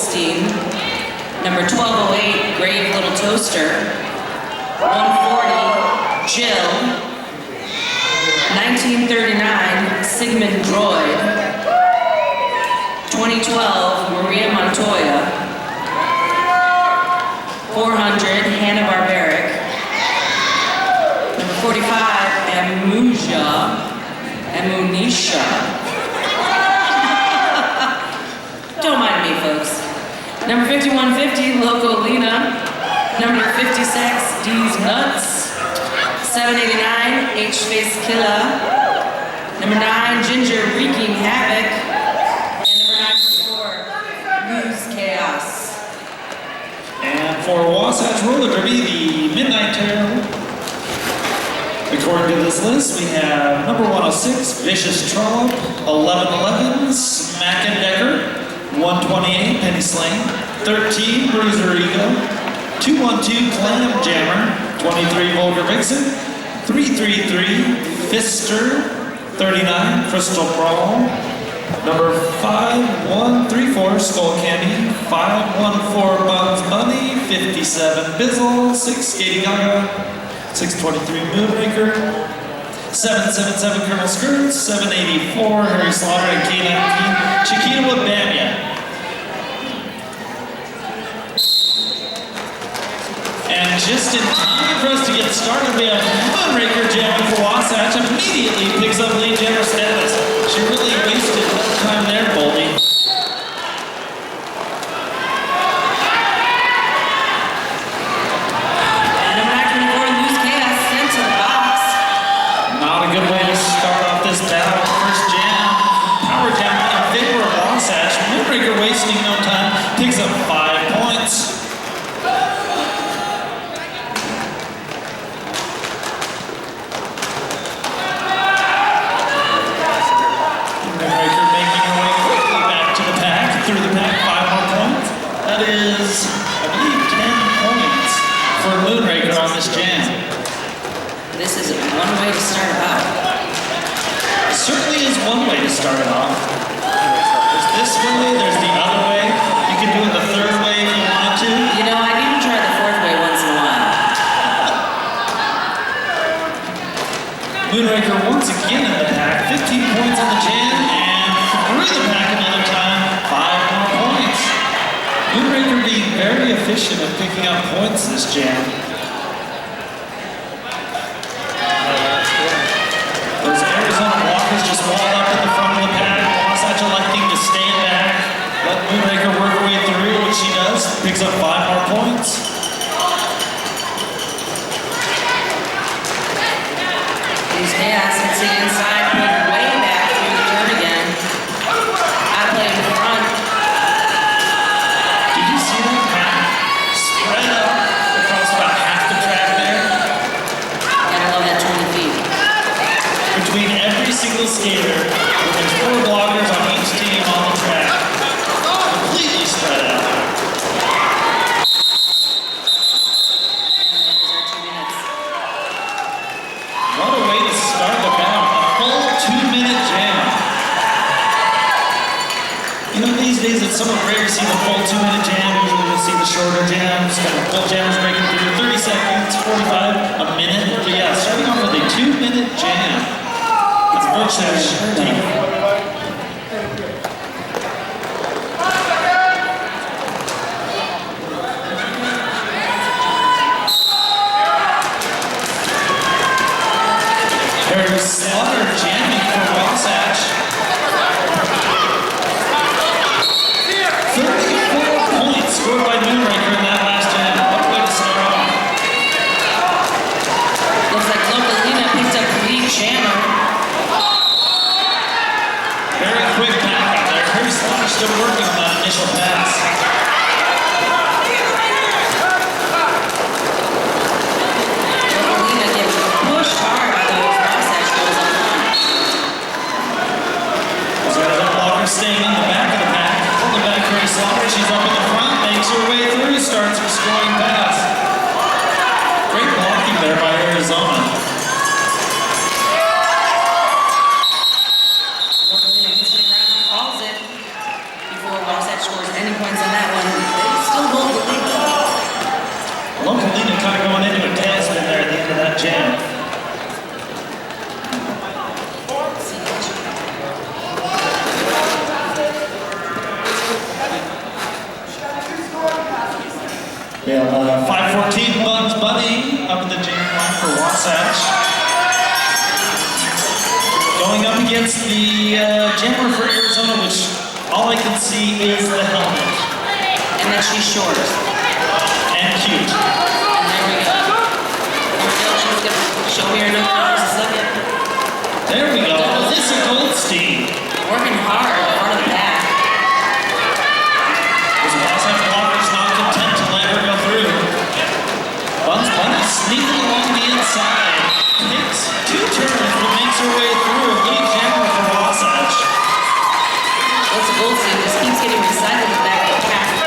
Goldstein. Number 1208, Grave Little Toaster. 140, Jill. 1939, Sigmund Droid. 2012, Maria Montoya. 400, Hannah Barbaric. Number 45, Amunisha. Don't mind me, folks. Number 5150, Loco Lena. Number 56, D's Nuts. 789, H-Face Killa. Number 9, Ginger Wreaking Havoc. And number 944, Lose Chaos. And for Wasatch Roller Derby, the Midnight Terror. According to this list, we have number 106, Vicious Trollop, 1111, Smack and Decker, 128, Penny Slane, 13, Bruiser Ego, 212, Clam Jammer, 23, Vulgar Vixen, 333, Fister, 39, Crystal Brawl, number 5134, Skull Candy, 514, Bugs Bunny, 57, Bizzle, 6, Skating Gaga, 623, Moonraker, 777, Colonel Skirts, 784, Harry Slaughter, and K19, Chiquita with Bamia. And just in time for us to get started, we have Moonraker jamming for Wasatch. Immediately picks up lead jammer status. She really wasted time there, Boldy. Good way to start off this battle. First jam, power jam in favor of Wasatch. Moonraker wasting no time, picks up 5 points. Moonraker making her way quickly back to the pack, through the pack, 5 more points. That is, I believe, 10 points for Moonraker on this jam. This is one way to start it out. It certainly is one way to start it off. There's this way, there's the other way. You can do it the third way if you wanted to. You know, I'd even try the fourth way once in a while. Moonraker once again in the pack, 15 points on the jam, and through the pack another time, 5 more points. Moonraker being very efficient at picking up points this jam. Just walled up in the front of the pack. Wasatch electing to stand back. Let Moonraker work her way through, which she does. Picks up 5 more points. Use chaos and see inside, put way back through the turn again. I play in the front. Did you see that pack spread up across about half the track there? Gotta love that 20 feet. Between every single skater, there's 4 bloggers on each team on the track. Completely spread out. And there's our 2 minutes. What a way to start the battle. A full 2-minute jam. You know, these days it's somewhat rare to see the full 2-minute jam. Usually you'll see the shorter jams, kind of full jams breaking through 30 seconds, 45, a minute. But yeah, starting off with a 2-minute jam. Harry Slaughter jamming for Wasatch. 34 points scored by Moonraker in that last jam. What a way to start off. Looks like Local Lena picked up the lead jammer. Very quick pack out there. Harry Slaughter still working on that initial pass. Staying in the back of the pack, pulling back Harry Slaughter. She's up in the front, makes her way through, starts her scoring pass. Great blocking there by Arizona. Local Lena gets to the ground and calls it before Wasatch scores any points on that one. Wasatch. Going up against the jammer for Arizona, which all I can see is the helmet. And that she's short. And cute. And there we go. She's gonna show me her new colors a second. There we go. Alyssa Goldstein. Working hard in front of the pack. Those Wasatch blockers not content to let her go through. Buns Bunny sneaking along the inside. Takes 2 turns but makes her way through. Lead jammer for Wasatch. Alyssa Goldstein just keeps getting recycled back to the pack.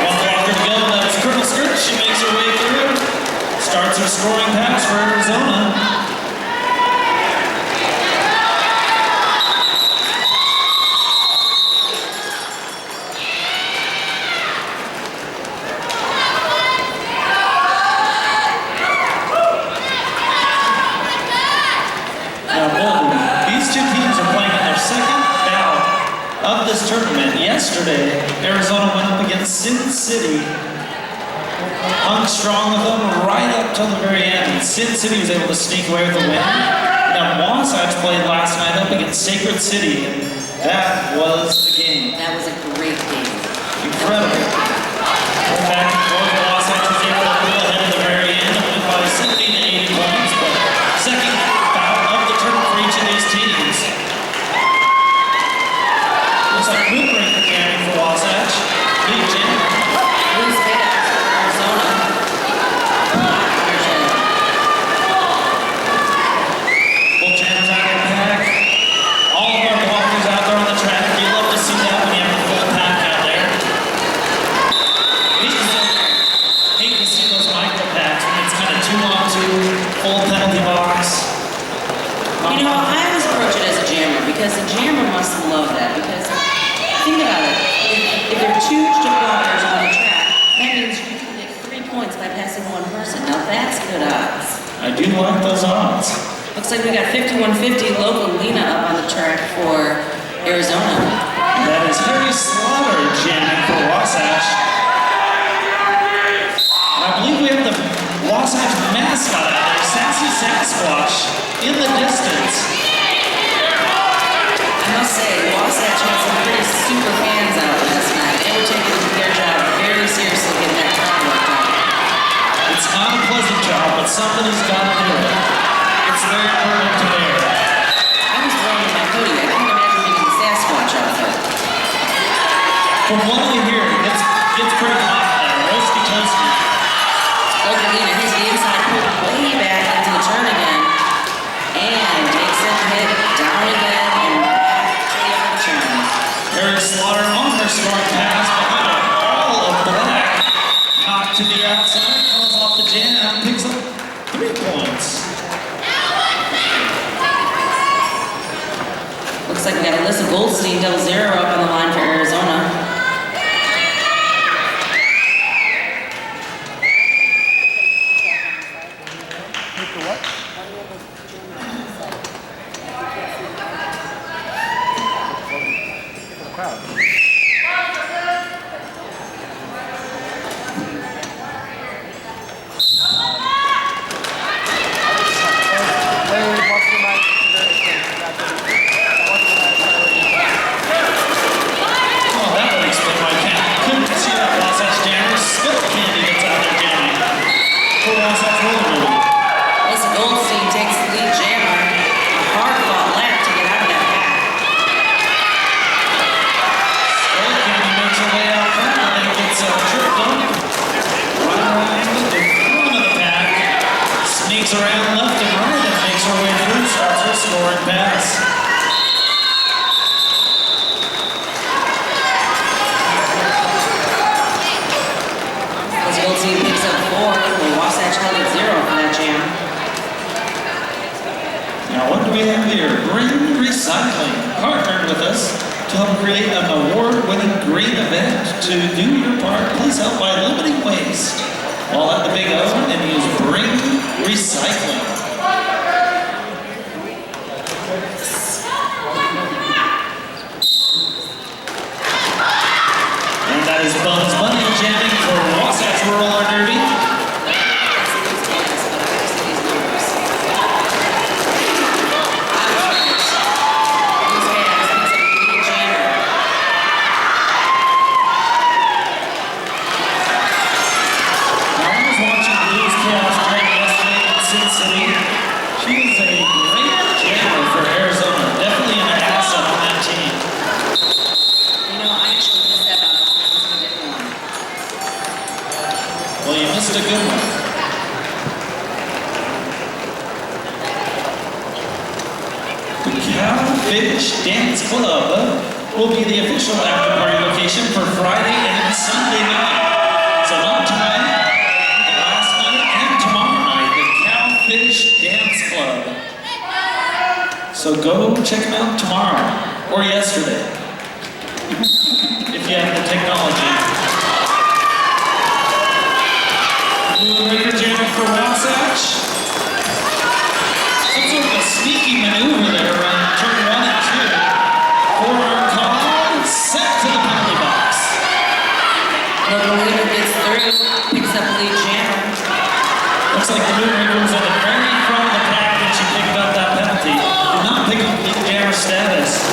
1 blocker to go. That's Colonel Skirt. She makes her way through. Starts her scoring pass for Arizona. Of this tournament. Yesterday, Arizona went up against Sin City, hung strong with them right up till the very end. And Sin City was able to sneak away with the win. Now Wasatch played last night up against Sacred City, and that was the game. That was a great game. Incredible. Back and forth, Wasatch was able to pull ahead at the very end, win by 70 to 80 points. But second bout of the tournament for each of these teams. Looks like Moonbreaker jamming for Wasatch. Lead jammer. Loose pass for Arizona. Full jammers out in the pack. All of our blockers out there on the track. You love to see that when you have a full pack out there. Hate to see those micro packs when it's kind of 2-on-2, full penalty box. You know, I always approach it as a jammer because the jammer must love that. Because think about it. If there are 2 blockers on the track, that means you can get 3 points by passing 1 person. Now that's good odds. I do like those odds. Looks like we got 5150 local Lena up on the track for Arizona. That is Harry Slaughter jamming for Wasatch. And I believe we have the Wasatch mascot out there, Sassy Sasquatch, in the distance. I must say, Wasatch had some pretty super fans out last night. They were taking their job very seriously getting that crowd worked out. It's not a pleasant job, but somebody's got to do it. It's their burden to bear. I was wearing my hoodie. I couldn't imagine being in the Sasquatch outfit. From what I hear, it gets pretty hot there. Roasty toasty. Local Lena hits the inside, pulled way back into the turn again. And takes that hit down again and back to the other turn. Harry Slaughter on her scoring pass behind a ball of black. Knocked to the outside, comes off the jam, picks up 3 points. Looks like we got Alyssa Goldstein, double zero up on the line for Arizona. Around left and right and makes her way through, starts her scoring pass. As Goldstein picks up 4, and Wasatch held at 0 for that jam. Now what do we have here? Green Recycling partnered with us to help create an award-winning green event. To do your part, please help by limiting waste. While at the Big O and use Bring Recycling. And that is Buns Bunny jamming for Wasatch Roller Derby. will be the official after party location for Friday and Sunday night. So not tonight, but last night and tomorrow night, the Cowfish Dance Club. So go check them out tomorrow or yesterday, if you have the technology. Moonraker jamming for Wasatch. Some sort of a sneaky maneuver there on turn 1 and 2. Forearm call, set to the penalty box. Local leader gets through, picks up lead jammer. Looks like the Moonraker was at the very front of the pack when she picked up that penalty. Did not pick up lead jammer status.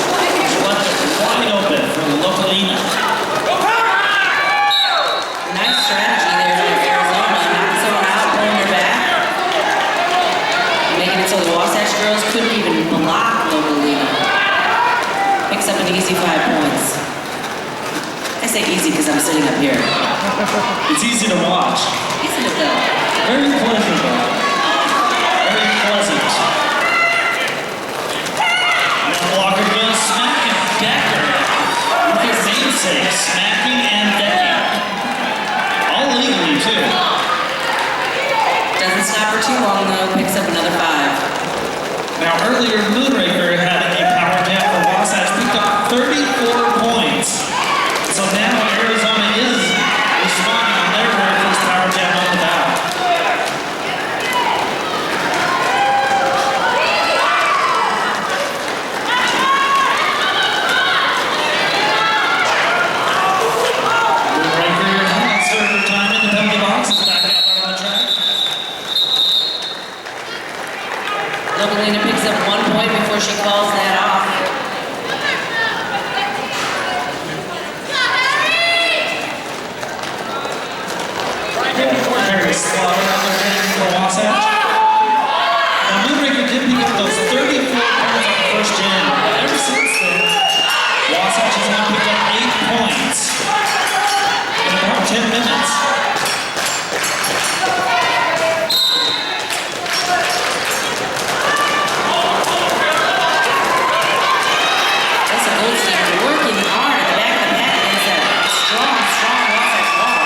She left it wide open for Localina. Nice strategy there for Arizona, knocking someone out, pulling her back. Making it so the Wasatch girls couldn't even block Localina. Picks up an easy 5 points. I say easy because I'm sitting up here. It's easy to watch. Easy to build. Very pleasurable. Very pleasant. Blocker goes smacking Decker. Like namesake, smacking and decking. All legally too. Doesn't stop for too long though, picks up another 5. Now earlier, Moonraker having a power jam for Wasatch picked up 34 points. So now Arizona is responding on their very first power jam on the bout. Moonraker has served her time in the penalty box. Is back out on the track. Localina picks up 1 point before she calls that off. Very slaughter out there heading for Wasatch. Now Moonraker did pick up those 34 points on the first jam, but ever since then, Wasatch has now picked up 8 points in about 10 minutes. That's a gold standard working hard at the back of the net against that strong Wasatch wall.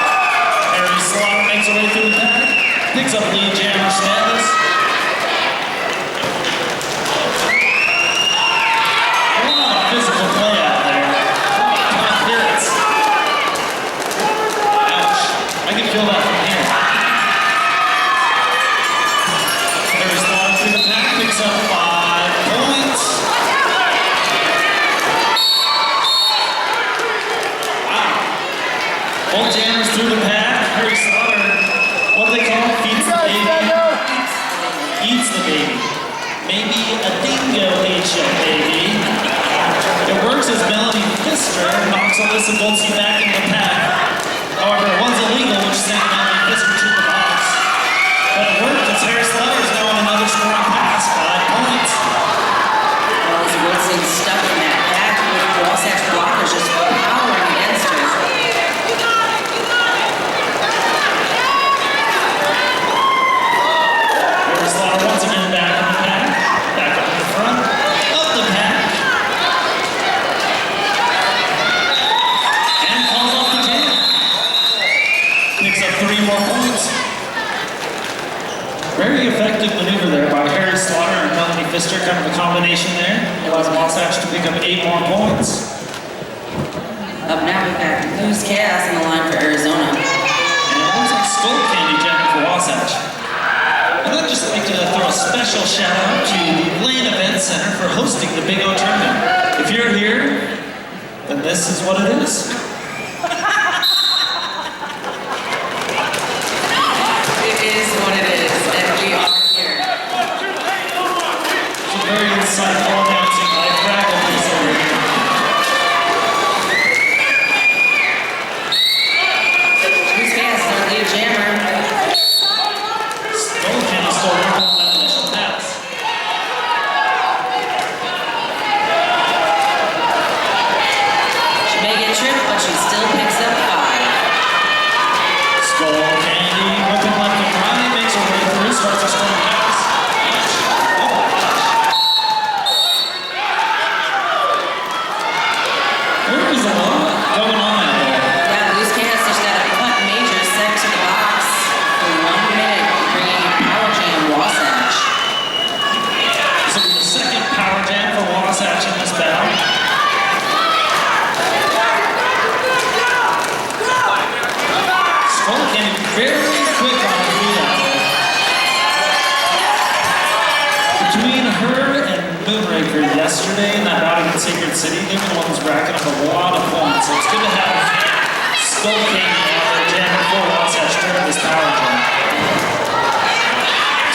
Harry Slaughter makes her way through the pack, picks up lead jammer status. A lot of physical play out there. Top hits. Ouch. I can feel that from here. Harry Slaughter through the pack, picks up 5 points. Wow. Both jammers through the pack. Harry Slaughter, what do they call it? Feeds the baby. Eats the baby. Maybe a dingo ate your baby. It works as Melanie Pfister knocks Alyssa Goldstein back into the pack. However, it was illegal, which sent Melanie Pfister to the box. But it worked as Harry Slaughter is now on another scoring pass. 5 points. Well, as Wilson's stuck in that pack with Wasatch blockers just powering against her. Harry Slaughter once again back in the pack. Back up in the front of the pack. And calls off the jam. Picks up 3 more points. Very effective maneuver there by Harry Slaughter and Melanie Pfister. Kind of a combination there. Allows Wasatch to pick up 8 more points. Up now we've got Loose Chaos on the line for Arizona. And it looks like Skull Candy jamming for Wasatch. And I'd just like to throw a special shout out to the Lane Event Center for hosting the Big O tournament. If you're here, then this is what it is. It is what it is, and we are here. It's a very insightful announcing by Fraggle Piece over here. Loose Chaos is our lead jammer. Skull Candy still working on that initial pass. She may get tripped, but she still picks up 5. Skull Candy whipping left and right, makes her way through, starts a strong pass. Oh my gosh. There was a lot going on out there. Yeah, Loose Chaos just got a cut major sent to the box for 1 minute, bringing Power Jam Wasatch. So the second power jam for Wasatch in this battle. Skull Candy very quick on the feet out there. Between her and Moonraker yesterday in that bout against Sacred City, they were the ones racking up a lot of points. So it's good to have Skull Candy out there jamming for Wasatch during this power jam.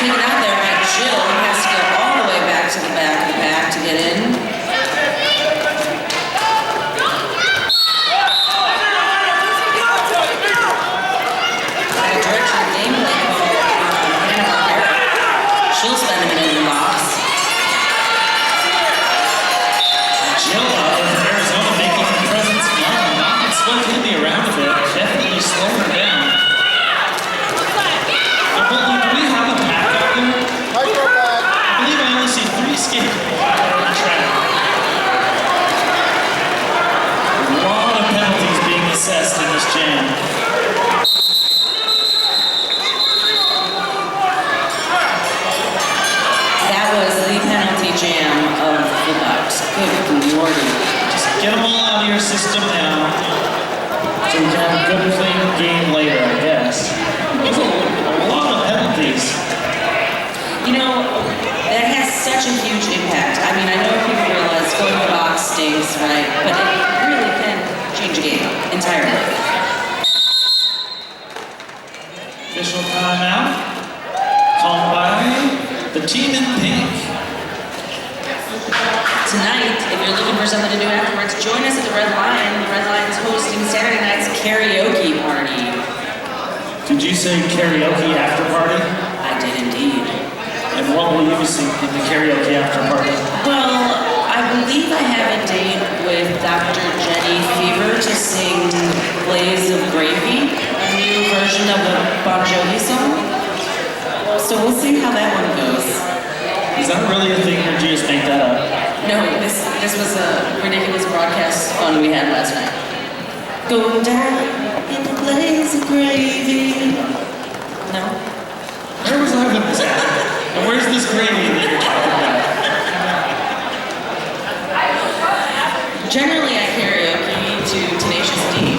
Taken out there by Jill, who has to go all the way back to the back of the pack to get in. Direction of gameplay call. She'll spend a minute in the box. Jill out there from Arizona making her presence known, knocking Skull Candy around a bit, definitely slowing her down. But do we have a pack out there? I believe I only see 3 skaters on the track. A lot of penalties being assessed in this jam. That was the penalty jam of the bout. Good lordy. Just get them all out of your system now, so we can have a good clean game later, I guess. There's a lot of penalties. You know, that has such a huge impact. I mean, I know people realize going to the box stinks, right? But it really can change a game entirely. Official timeout, called by the team in pink. Tonight, if you're looking for something to do afterwards, join us at the Red Lion. The Red Lion's hosting Saturday night's karaoke party. Did you say karaoke after party? I did indeed. And what will you be singing in the karaoke after party? Well, I believe I have a date with Dr. Jenny Fever to sing Blaze of Gravy, a new version of a Bon Jovi song. So we'll see how that one goes. Is that really a thing, or did you just make that up? No, this was a ridiculous broadcast fun we had last night. Go down in a blaze of gravy. No? Where was I with this at? And where's this gravy that you're talking about? Generally, I karaoke to Tenacious D,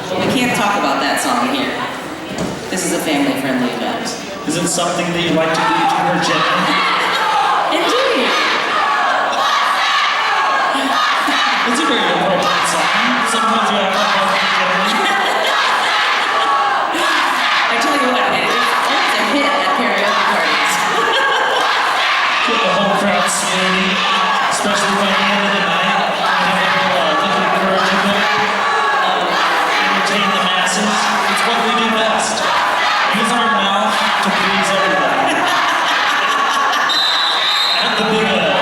but we can't talk about that song here. This is a family-friendly event. Is it something that you like to do to her gently? Indeed. It's a very appropriate song. Sometimes you have to talk to her gently. I tell you what, it's a hit at karaoke parties. Get the whole crowd swinging, especially by the end of the night. Entertain the masses. It's what we do best. Use our mouth to please everybody. At the big O.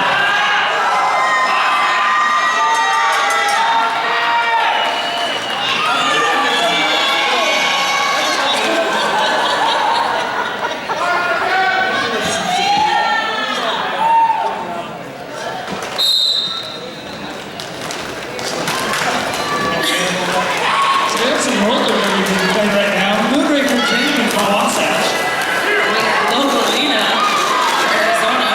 There's some roller that we can play right now. Moonraker Candy from Wasatch. Local arena, Arizona.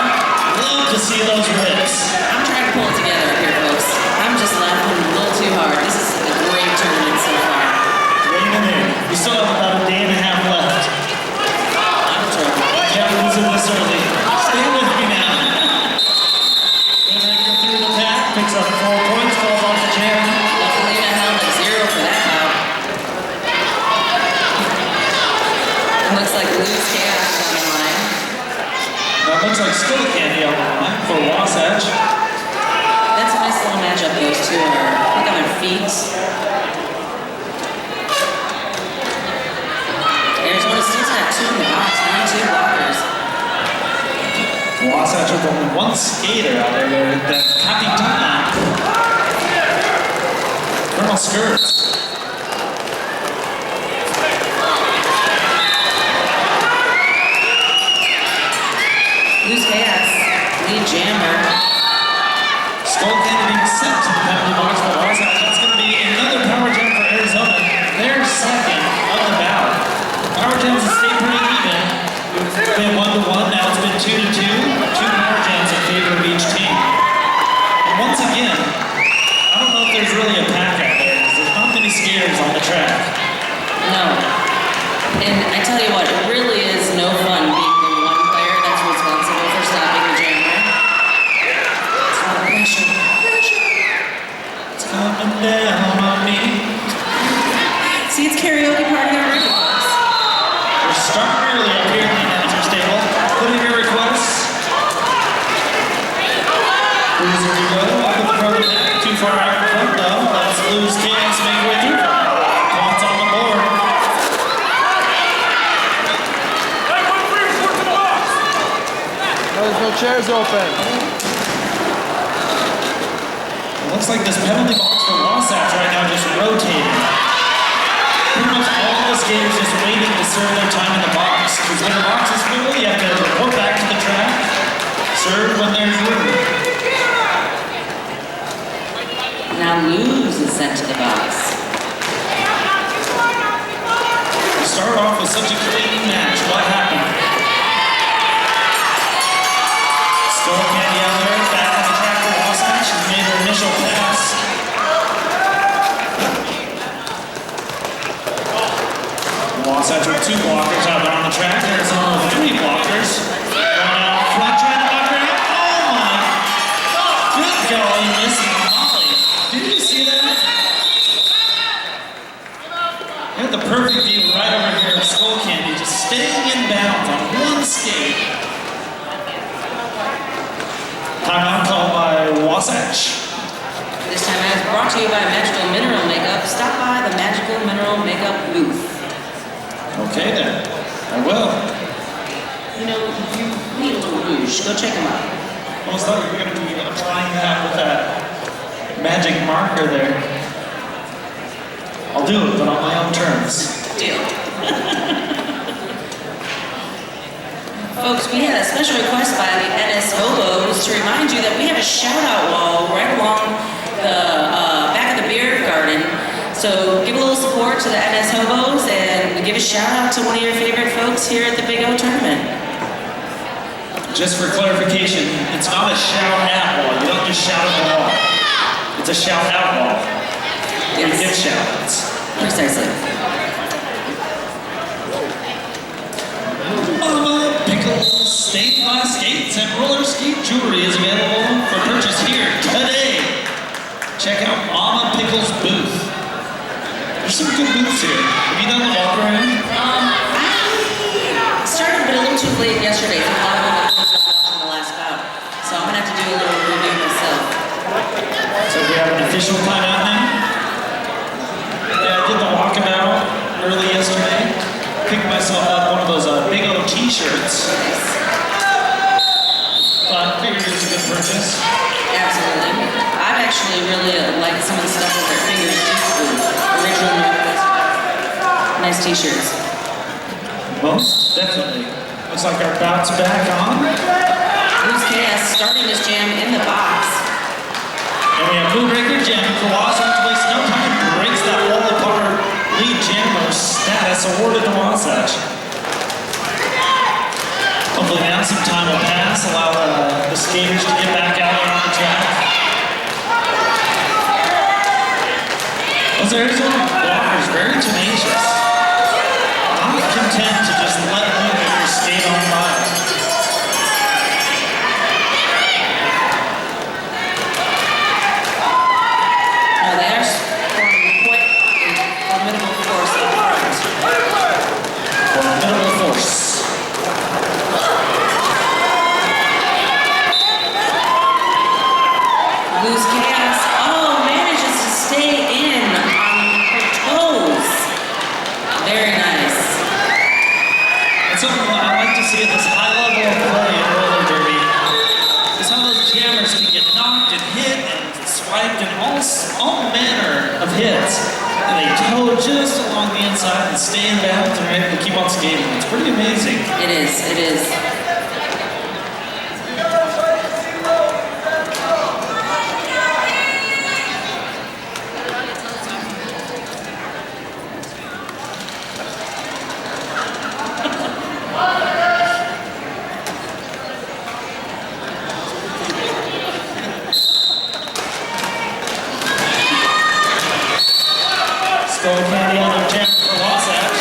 Love to see those rips. I'm trying to pull it together up here, folks. I'm just laughing a little too hard. This is a great tournament so far. Reining in. We still have about a day and a half left. I'm thrilled. Can't lose it this early. Stay with me now. Moonraker through the pack, picks up 4 points, falls off the jam. Luckily, I held at 0 for that bout. It looks like Loose Chaos on the line. Now it looks like Skull Candy on the line for Wasatch. That's a nice little matchup. Those two are quick on their feet. Arizona State's got 2 in the box, 2 blockers. Wasatch with only 1 skater out there, that Capitana. Colonel Skirts. Loose Chaos, lead jammer. Skull Candy being sent to the penalty box for Wasatch. And I tell you what, it really is no fun being the one player that's responsible for stopping the jammer. It's a lot of pressure. It's coming down on me. See, it's karaoke party already. We're starting early up here in the announcer's table. Put in your requests. Loser you go. I'll put the brother back. Too far out in front though. Let's lose Cans to make way through. Points on the board. There's no chairs open. It looks like this penalty box for Wasatch right now just rotating. Pretty much all the skaters just waiting to serve their time in the box. Because when the box is full, you have to report back to the track. Serve when there's room. Now Luz is sent to the box. We start off with such a clean match. What happened? Still Candy out there, back on the track for Wasatch. She's made her initial pass. Wasatch with 2 blockers out there on the track. Arizona with 3 blockers. Going out front, trying to knock her out. Oh my! Good golly, missing Molly. Did you see that? You had the perfect view right over here of Skull Candy, just staying in bounds on one skate. Timeout called by Wasatch. This time out is brought to you by Magical Mineral Makeup. Stop by the Magical Mineral Makeup booth. Okay then, I will. You know, you need a little rouge. Go check them out. I almost thought you were going to be applying that with that magic marker there. I'll do it, but on my own terms. Deal. Folks, we had a special request by the NS Hobos to remind you that we have a shout-out wall right along the back of the beer garden. So give a little support to the NS Hobos and give a shout-out to one of your favorite folks here at the Big O tournament. Just for clarification, it's not a shout-out wall. You don't just shout at the wall. It's a shout-out wall. You give shout-outs. Precisely. Mama Pickles stained glass skates and roller skate jewelry is available for purchase here today. Check out Mama Pickles' booth. There's some good booths here. Have you done the walk around? I started, but a little too late yesterday. So a lot of them was watching the last bout. So I'm gonna have to do a little review myself. So we have an official timeout now. Yeah, I did the walkabout early yesterday. Picked myself up one of those Big O t-shirts. But figured it was a good purchase. Absolutely. I've actually really liked some of the stuff with their fingers too. Original notes. Nice t-shirts. Most definitely. Looks like our bout's back on. Luz KS starting this jam in the box. And we have Moonraker Jam for Wasatch. Wastes no time. Breaks that wall apart. Lead jammer status awarded to Wasatch. Hopefully now some time will pass. Allow the skaters to get back out on the track. Those Arizona blockers very tenacious. Not content to just let Moonraker skate on by. Now they are forming quite a formidable force up front. Formidable force. Luz Chaos, manages to stay in on her toes. Very nice. That's something I like to see at this high level of play in roller derby. Is how those jammers can get knocked and hit and swiped and all manner of hits. And they toe just along the inside and stay in bounds and are able to keep on skating. It's pretty amazing. It is, it is. Skull Candy on the jam for Wasatch.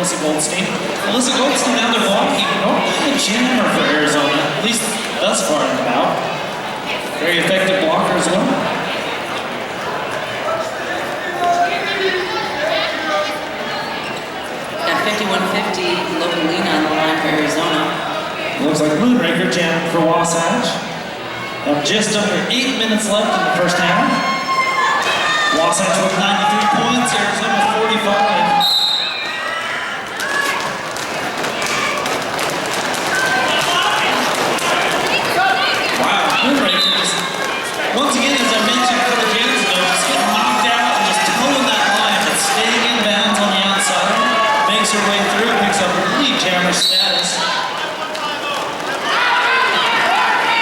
Melissa Goldstein. Melissa Goldstein out there walking, normally a jammer for Arizona, at least thus far in the bout. Very effective blocker as well. Got 5150 Localina on the line for Arizona. Looks like Moonraker jamming for Wasatch. Just under 8 minutes left in the first half. Wasatch with 93 points, Arizona with 45. Once again, as I mentioned a couple games ago, just getting knocked out and just towing that line, but staying in bounds on the outside, makes her way through, picks up lead jammer status.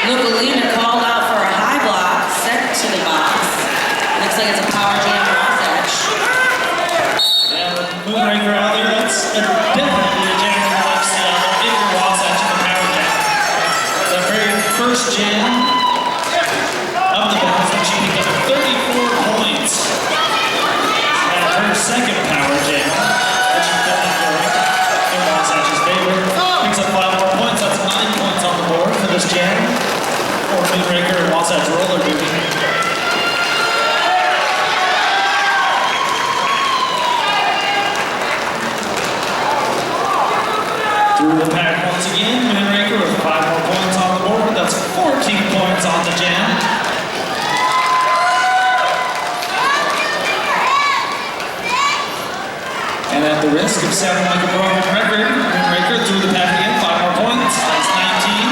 Localina called out for a high block, set to the box. Looks like it's a power jam for Wasatch. Yeah, with Moonraker out there, that's definitely a jam in the left side. If you're Wasatch in the power jam. The very first jam of the bounce, and she picked up 34 points. And her second power jam, which is definitely in Wasatch's favor, picks up 5 more points. That's 9 points on the board for this jam. Or Moonraker and Wasatch roller movie. Through the pack once again, Moonraker with 5 more points on the board. That's 14 points on the jam. And at the risk of sounding like a broken record, Moonraker through the pack again, 5 more points, that's 19.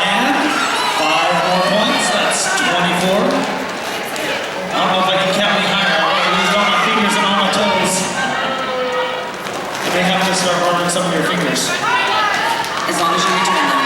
And 5 more points, that's 24. I don't know if I can count any higher. I lose all my fingers and all my toes. You may have to start burning some of your fingers. As long as you return them.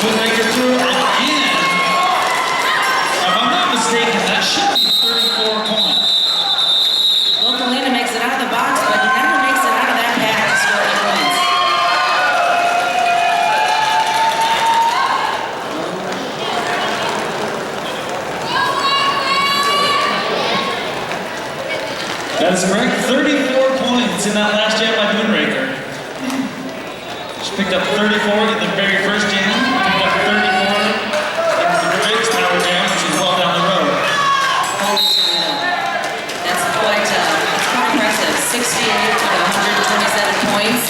Moonraker through again. If I'm not mistaken, that should be 34 points. Localina makes it out of the box, but never makes it out of that pack to score any points. That is correct. 34 points in that last jam by Moonraker. She picked up 34 in the very first jam. Picked up 34 in the Briggs power jam, which is well down the road. Holy Toledo. That's quite impressive. 68 out of 127 points.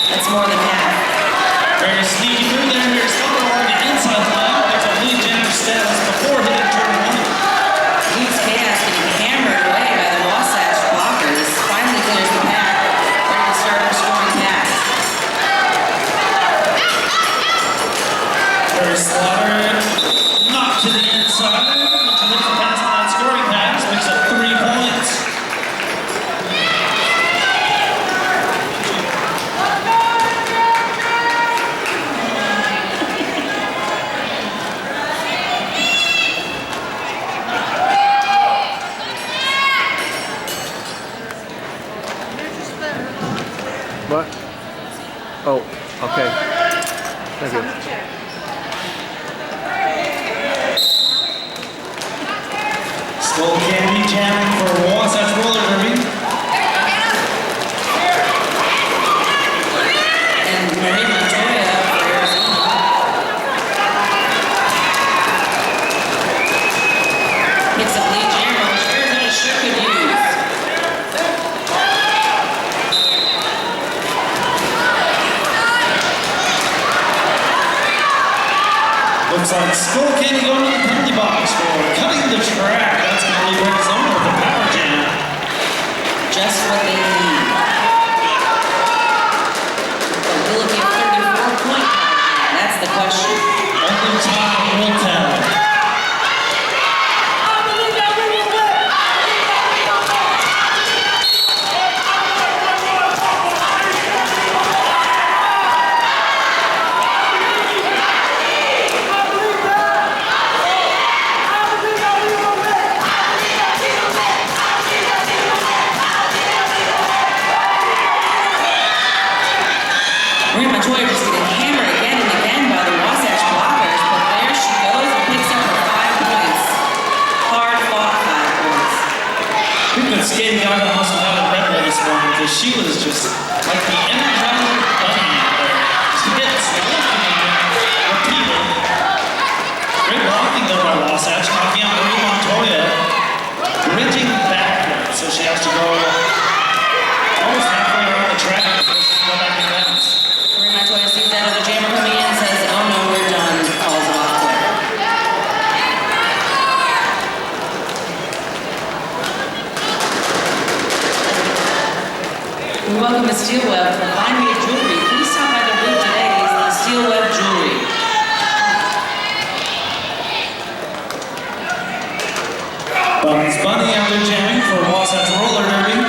That's more than half. Very sneaky through there. Here's Summer on the inside line. Picks up lead jam status before hitting turn 1. Leads Chaos getting hammered away by the Wasatch blockers. Finally clears the pack. Ready to start her scoring pass. Very Slaughter knocked to the inside. But she hits the pass on that scoring pass. Picks up 3 points. What? Oh, okay. Thank you. Skull Candy jamming for Wasatch roller derby. And Marie Montoya for Arizona. Picks up lead jammer, which Arizona sure could use. Looks like Skull Candy going to the penalty box for cutting the track. That's going to leave Arizona with the power jam. because she was just like the energizer bunny out there. She hits, repeated. Great blocking though by Wasatch, knocking out Marie Montoya, bridging back, so she has to go almost halfway around the track before she can go back in bounds. Marie Montoya sees that other jammer coming in and says, oh no, we're done, calls it off quick. We welcome the Steel Web from Find Me a Jewelry. Please stop by the booth today. It's the Steel Web Jewelry. Buns Bunny out there jamming for Wasatch Roller Derby.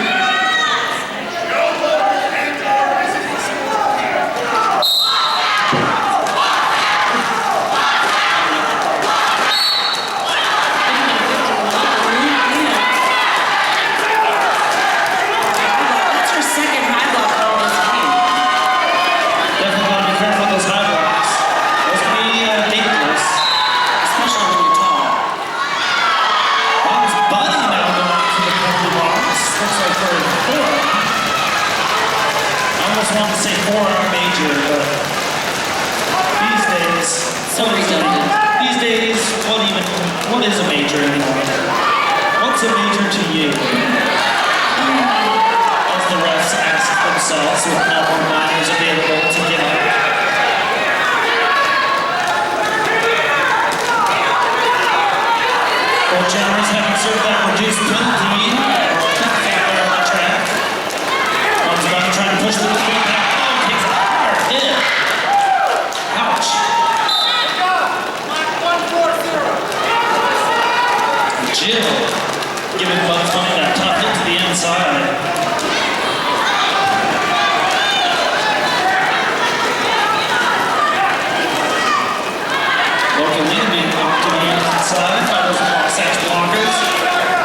That's her second high block all this game. Definitely gotta be careful with those high blocks. Those can be dangerous. Especially when you're tall. Buns Bunny now going to the purple box. Looks like for a forearm. I almost want to say forearm major, but these days, So redundant. these days, what is a major anymore? What's a major to you? As the refs ask themselves with no more minors available to get up. Both jammers having served that reduced penalty there on the track. Buns Bunny trying to push the ball back. Oh, takes a hard hit. Ouch. Jill giving Bugs Bunny that tough hit to the inside. Localina being knocked to the inside by those Wasatch blockers.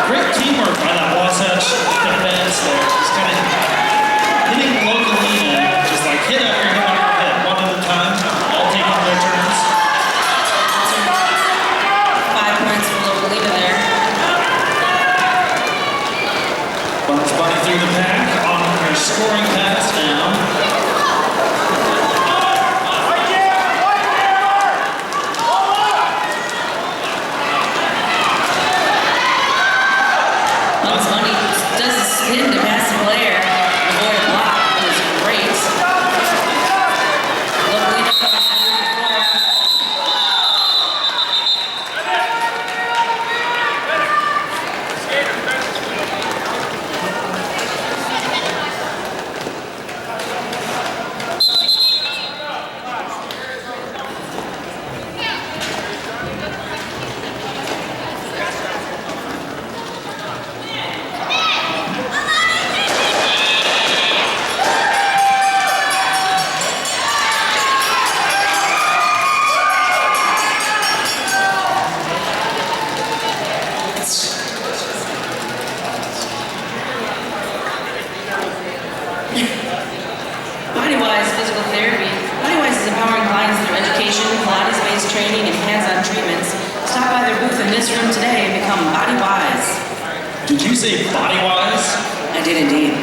Great teamwork by that Wasatch defense there. Just kind of hitting Localina, just like hit after hit after hit, one at a time, all taking their turns. 5 points for Localina there. Bugs Bunny through the pack on her scoring pass now. Bugs Bunny does a spin to pass the player. Avoid a block. It was great. Localina comes through the floor. Bodywise Physical Therapy. Bodywise is empowering clients through education, Pilates-based training, and hands-on treatments. Stop by their booth in this room today and become Bodywise. Did you say body-wise? I did indeed.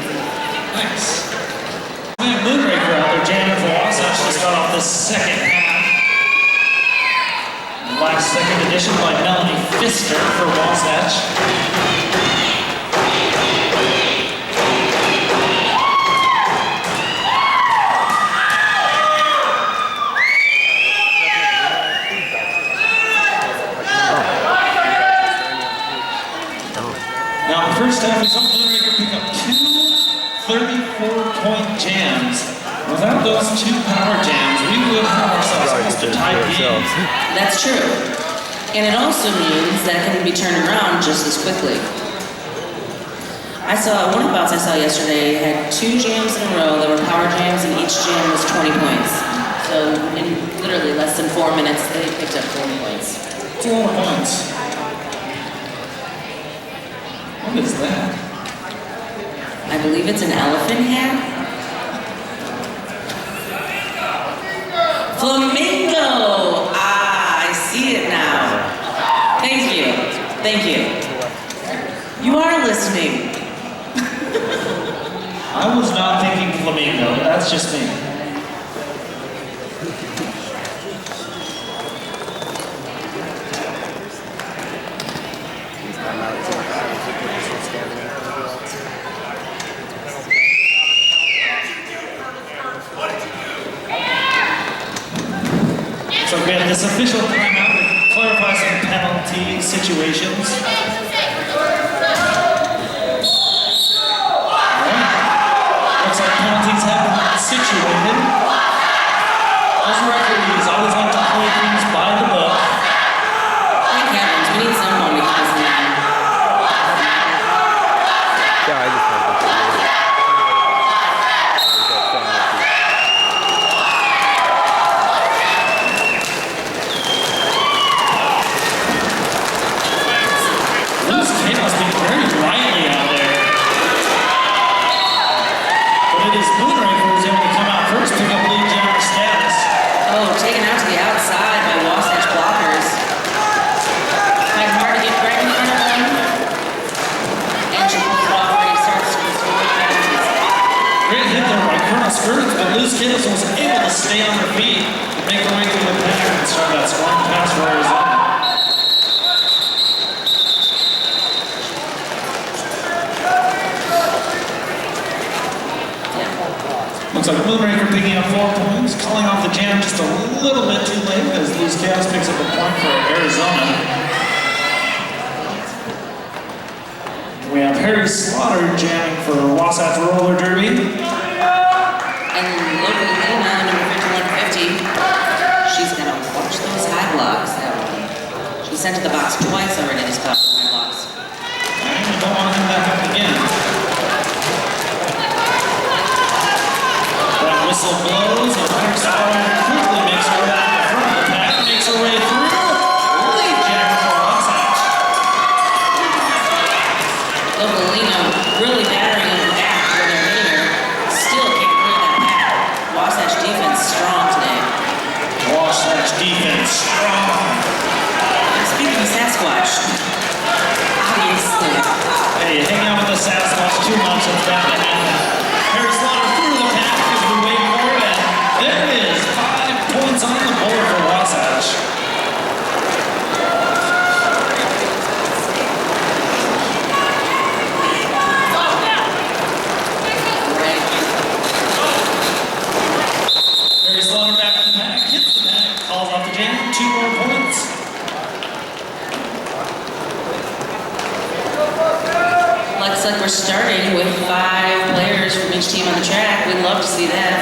Nice. We have Moonraker out there jamming for Wasatch to start off this second half. Last second edition by Melanie Pfister for Wasatch. Now, the first half, we saw Moonraker pick up two 34-point jams. Without those two power jams, we would have ourselves almost a tight game. That's true. And it also means that it can be turned around just as quickly. I saw one of the bouts I saw yesterday had 2 jams in a row that were power jams, and each jam was 20 points. So in literally less than 4 minutes, they picked up 40 points. It's a lot of points. What is that? I believe it's an elephant hat. Flamingo! Ah, I see it now. Thank you. Thank you. You are listening. I was not thinking flamingo, but that's just me. So we have this official timeout to clarify some penalty situations. Looks like penalties have been situated. Those referees always like to play things by the book. Thank heavens, we need someone to keep us in line. Yeah, I just want to go. Those chaos being very lively out there. But it is Moonraker who's able to come out first, pick up lead jammer status. Oh, taken out to the outside by Wasatch blockers. Fighting hard to get right in front of them. And she pulls it off and he starts to score penalties. Great hit there by Colonel Skirts, but Luz Chaos was able to stay on her feet, make her way through the pack, and start that scoring pass for Arizona. Looks like Moonraker picking up 4 points, calling off the jam just a little bit too late as Luz Chaos picks up a point for Arizona. We have Harry Slaughter jamming for Wasatch Roller Derby. And local Lena, number 5150, she's gonna watch those high blocks. That one. She's sent to the box twice already to stop the high blocks. And we don't want to have that happen again. That whistle blows and Harry Slaughter quickly makes her way to the front of the pack, makes her way through. Lead jammer for Wasatch. Local Lena really battering in the back when they're hitting her. Still can't clear that pack. Wasatch defense strong today. Wasatch defense strong. Speaking of Sasquatch, obviously. Hey, you hang out with the Sasquatch too much, it's bound to happen. Harry Slaughter through the pack as we wait for it, and there it is, 5 points on the board for Wasatch. Right. Harry Slaughter back in the pack, hits the pack, calls off the jam, 2 more points. Looks like we're starting with 5 players from each team on the track. We'd love to see that.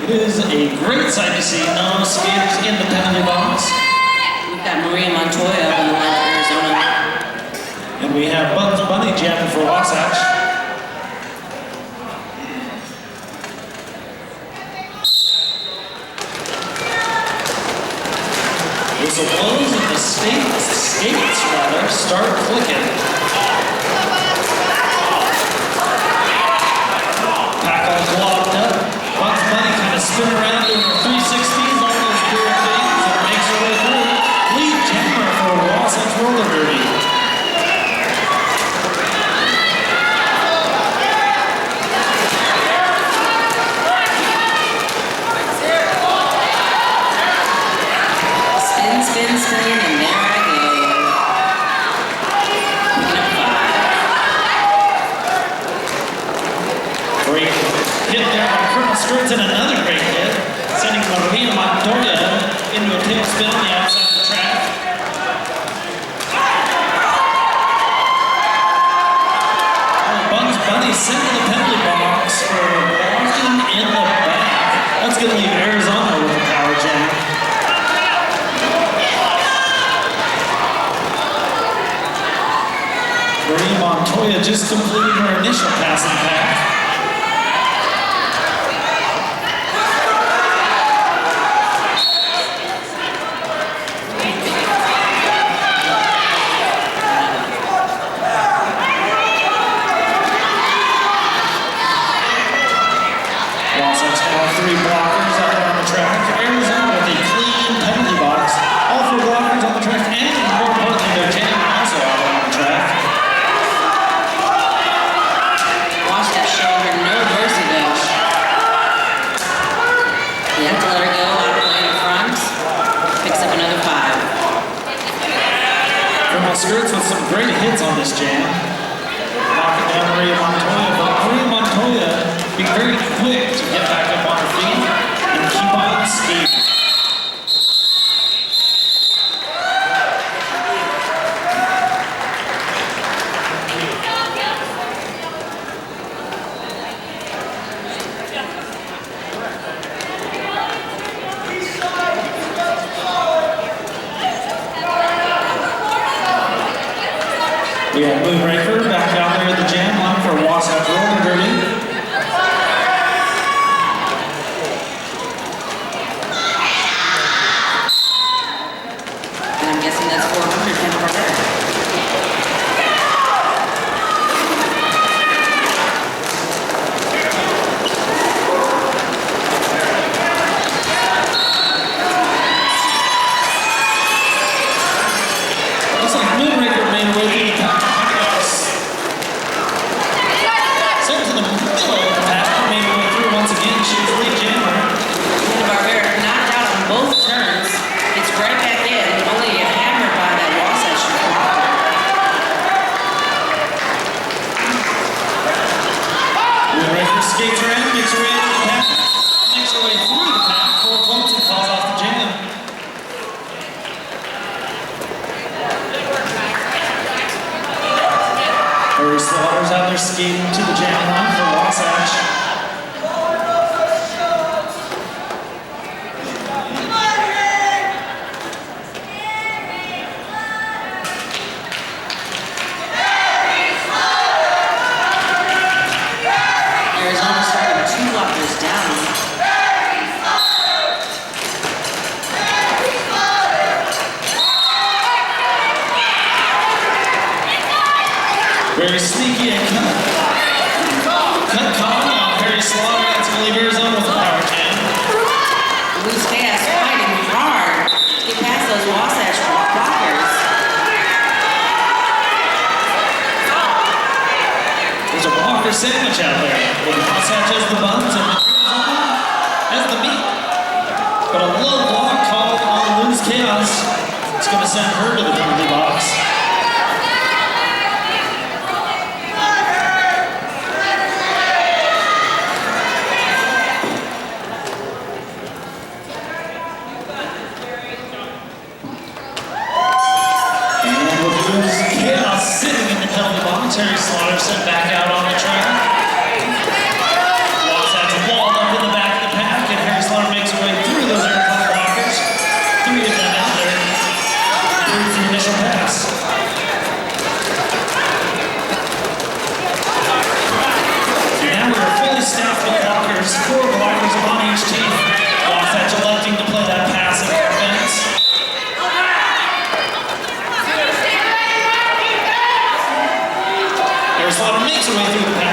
It is a great sight to see no skaters in the penalty box. We've got Maria Montoya up on the line for Arizona. And we have Bugs Bunny jamming for Wasatch. Whistle blows and the skates start clicking. Pack all clogged up. Bugs Bunny kind of spin around doing her 360s, all those weird things, and makes her way through. Lead jammer for Wasatch Roller Derby. Spin, spin, spin, and there I go. Picking up 5. Great hit there by Colonel Skirts and another great hit, sending Maria Montoya into a tailspin on the outside of the track. Bugs Bunny sent to the penalty box for walking in the back. That's going to leave Arizona with a power jam. Maria Montoya just completed her initial passing pack. Wasatch have 3 blockers out there on the track. Arizona with a clean penalty box. All 4 blockers on the track, and more importantly, their jam also out there on the track. Criminal Skirts with some great hits on this jam. Knocking down Maria Montoya, but Maria Montoya being very quick to get back up on her feet and keep on skating. We have Moonraker back out there at the jam line for Wasatch roller derby. And I'm guessing that's 400 and over there. Looks like Moonraker made her way through the pack. Sent to the middle of the pack, made her way through once again. She was lead jammer. Barbera knocked out on both turns. It's right back in, only hammered by that Wasatch blocker. Moonraker skates around, makes her way into the pack, makes her way through the pack, 4 points and falls off the jam. Harry Slaughter's out there skating to the jam line for Wasatch. Arizona started 2 blockers down. Very sneaky and cut call on Harry Slaughter. That's going to leave Arizona with a power jam. Loose gas fighting hard to get past those Wasatch blockers. There's a blocker sandwich out there. With Wasatch has the buns and Arizona has the meat. But a low block call on Loose Chaos. It's going to send her to the penalty box. Chaos sitting in the penalty box. Harry Slaughter sent back out on the track. Wasatch walled up in the back of the pack, and Harry Slaughter makes her way through those airplane blockers. 3 of them out there. Here's the initial pass. Now we're fully staffed with blockers. 4 blockers on each team. Wasatch electing to play that passive offense. Slaughter makes her way through the pack.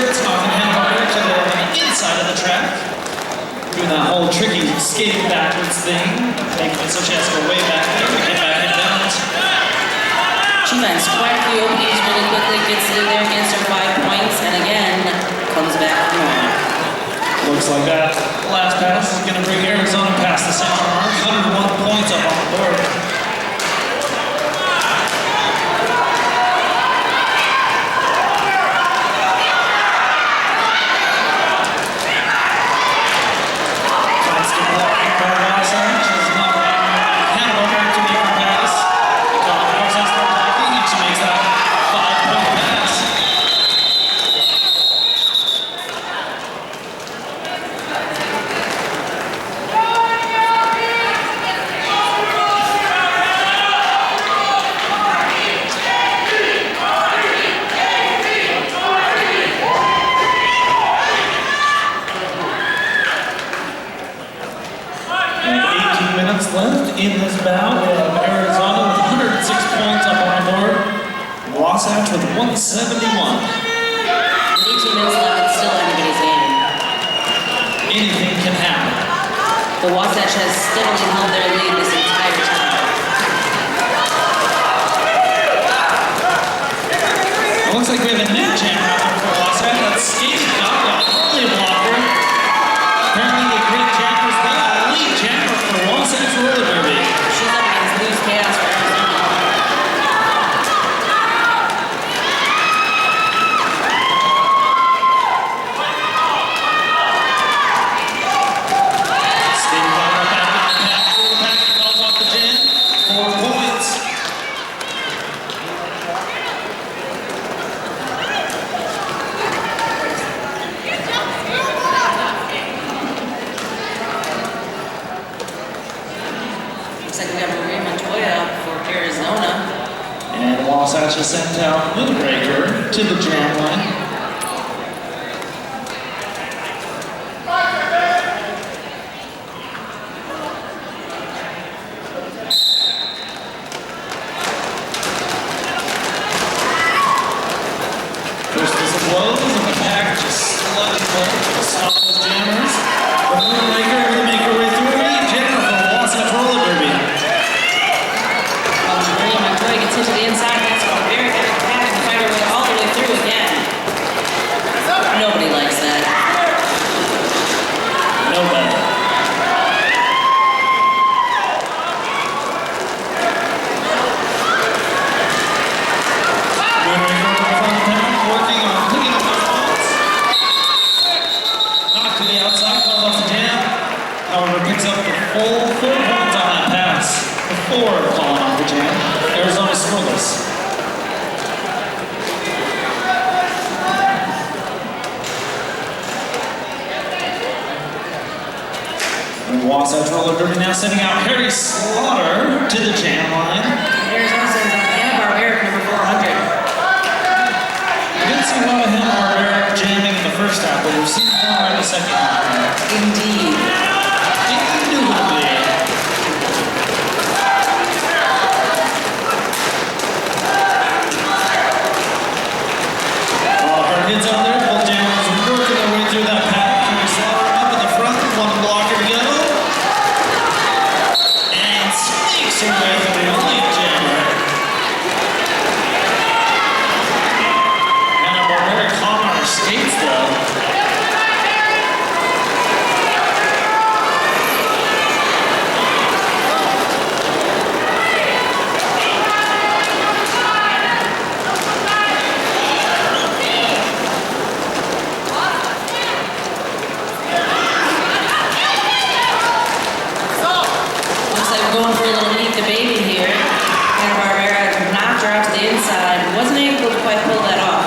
Fritz knocking him over to the inside of the track. Doing that whole tricky skating backwards thing, making it so she has to go way back there to get back in balance. She finds quite a few openings really quickly, gets in there, gets her 5 points, and again, comes back for more. Looks like that last pass is going to bring Arizona past the center mark. 101 points up on the board. Constant blocking by Wasatch is not Hanover to make her pass. Wasatch for blocking, and she makes that 5-point pass. Left in this bout, we have Arizona with 106 points up on the board. Wasatch with 171. 18 minutes left, it's still anybody's game. Anything can happen. The Wasatch has steadily held their lead this entire time. It looks like we have a new jam out there for Wasatch. That's skating Gaga, early blocker. Apparently a great jammer as well. Lead jammer for Wasatch roller derby. She's up against loose chaos for Arizona. Skating Gaga back in the pack. Full pack calls off the jam. 4 points. Looks like we have Maria Montoya up for Arizona. And Wasatch has sent out Moonraker to the jam line. First whistle blows and the pack just slightly to stop those jammers. The Moonraker will make her way through the jammer for Wasatch roller derby. Maria Montoya gets into the inside, that's a very good attack, and fight her way all the way through again. Nobody likes that. Nobody. Moonraker from the pack, working on picking up those points. Knocked to the outside, calls off the jam. However, picks up the full 4 points on that pass before calling off the jam. Arizona scoreless. And Wasatch roller derby now sending out Harry Slaughter to the jam line. Arizona sends out Anna Barbaric, number 400. We didn't see a lot of him or jamming in the first half, but we've seen more in the second half. Indeed. Indubitably. Her hits out there, both jammers are working their way through that pack. Harry Slaughter up in the front, one blocker to go. And sneaks her way through the only jammer. And a barbaric calm on her skates though. Looks like we're going for a little meet the baby here. Anna Barbera knocked her out to the inside. Wasn't able to quite pull that off.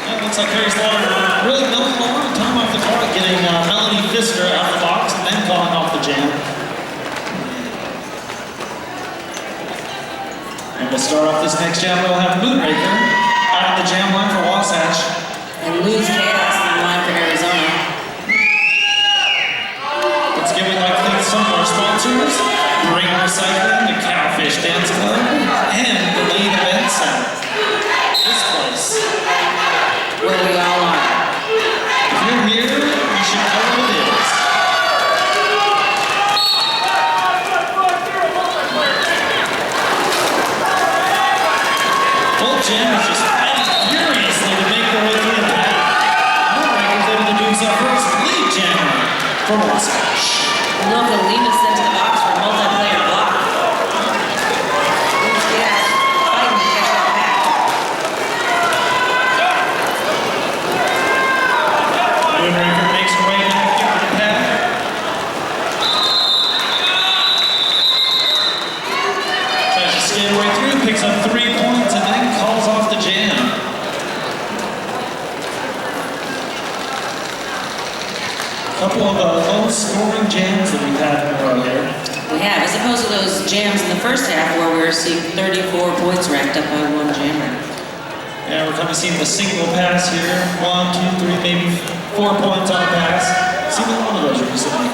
Yeah, it looks like Harry Slaughter really milking a long time off the clock, getting Melanie Pfister out of the box and then calling off the jam. And to start off this next jam, we'll have Moonraker out of the jam line for Wasatch. And lose chaos on the line for Arizona. Let's give it like to thank some of our sponsors, Ring Recycling, the Catfish Dance Club, and the Lead Event Center. Both jammers just fighting furiously to make their way through the pack. Moonraker's able to do so first. Lead jammer for Wasatch. Look, Alina sent to the box for a multiplayer block. Yeah, fighting to catch that pack. Moonraker makes her way back here to the pack. Tries to skate her way through, picks up 3 points, and then calls off the jam. Couple of low-scoring jams that we've had in a row here. We have, as opposed to those jams in the first half where we were seeing 34 points racked up by one jammer. Yeah, we're kind of seeing the single pass here. 1, 2, 3, maybe 4 points on a pass. Seen one of those recently.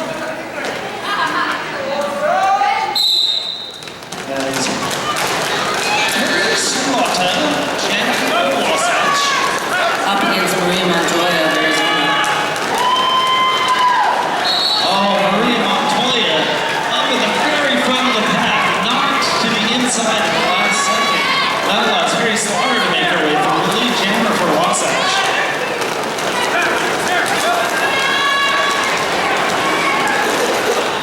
That is very slaughter. Jam from Wasatch. Up against Maria Montoya of Arizona. Oh, Maria Montoya up at the very front of the pack, knocked to the inside at the last second. That allows very slaughter to make her way through. The lead jammer for Wasatch.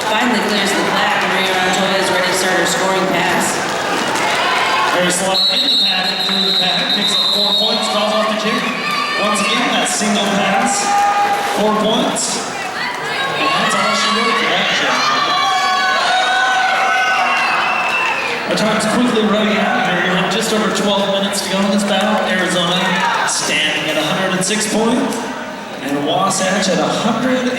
Finally clears the pack. Maria Montoya is ready to start her scoring pass. Very slaughter in the pack and through the pack, picks up 4 points, calls off the jam. Once again, that single pass, 4 points. And that's all she wrote for that jam. Our time's quickly running out here. We have just over 12 minutes to go in this battle. Arizona standing at 106 points, and Wasatch at 186.